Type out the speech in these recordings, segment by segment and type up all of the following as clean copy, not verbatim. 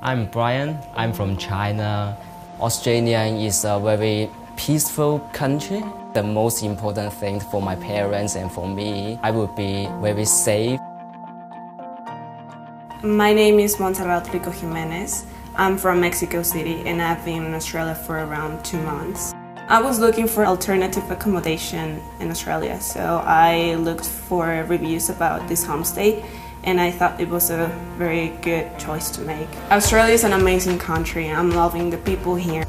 I'm Brian. I'm from China. Australia is a very peaceful country. The most important thing for my parents and for me, I would be very safe. My name is Montserrat Rico Jimenez. I'm from Mexico City and I've been in Australia for around 2 months. I was looking for alternative accommodation in Australia, so I looked for reviews about this homestay and I thought it was a very good choice to make. Australia is an amazing country. I'm loving the people here.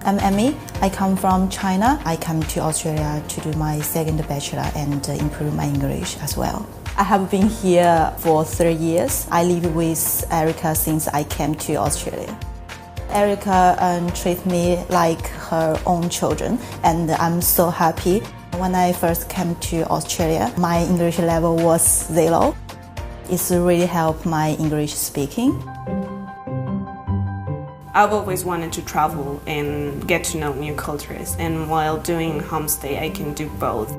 I'm Emmy. I come from China. I come to Australia to do my second bachelor and improve my English as well. I have been here for 3 years. I live with Erica since I came to Australia. Erica treats me like her own children and I'm so happy. When I first came to Australia, my English level was 0. It's really helped my English speaking. I've always wanted to travel and get to know new cultures, and while doing homestay I can do both.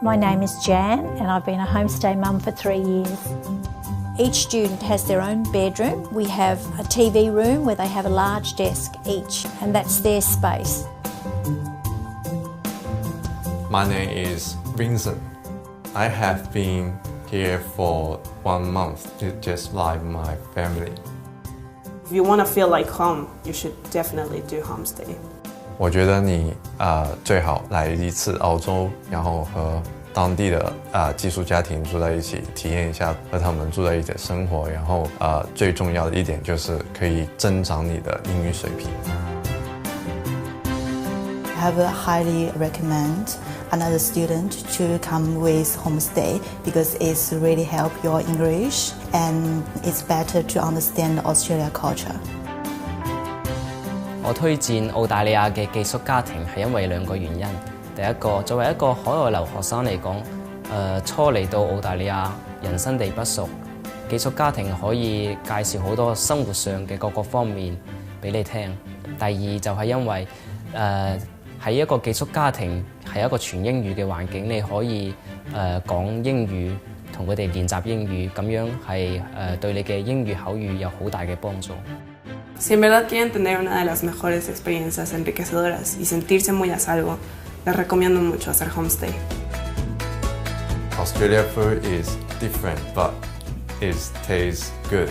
My name is Jan and I've been a homestay mum for 3 years. Each student has their own bedroom. We have a TV room where they have a large desk each, and that's their space. My name is Vincent. I have been here for 1 month to just like my family. If you want to feel like home, you should definitely do homestay. 我觉得你最好来一次澳洲，然后和当地的寄宿家庭住在一起，体验一下和他们住在一起的生活。然后最重要的一点就是可以增长你的英语水平。I have highly recommend another student to come with homestay because it's really help your English and it's better to understand Australia culture. 我推薦澳大利亞嘅寄宿家庭係因為2個原因。第一個，作為一個海外留學生嚟講，初嚟到澳大利亞，人生地不熟，寄宿家庭可以介紹好多生活上嘅各個方面俾你聽。第二就係因為喺一個寄宿家庭係一個全英語嘅環境，你可以講英語，同佢哋練習英語，咁樣係對你嘅英語口語有好大嘅幫助。Si en verdad quieren tener una de las mejores experiencias enriquecedoras y sentirse muy a salvo, les recomiendo mucho hacer homestay. Australia food is different, but it tastes good.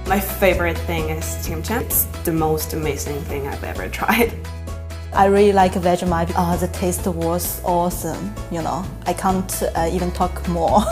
My favorite thing is chim cham. It's the most amazing thing I've ever tried. I really like Vegemite. The taste was awesome, you know. I can't even talk more.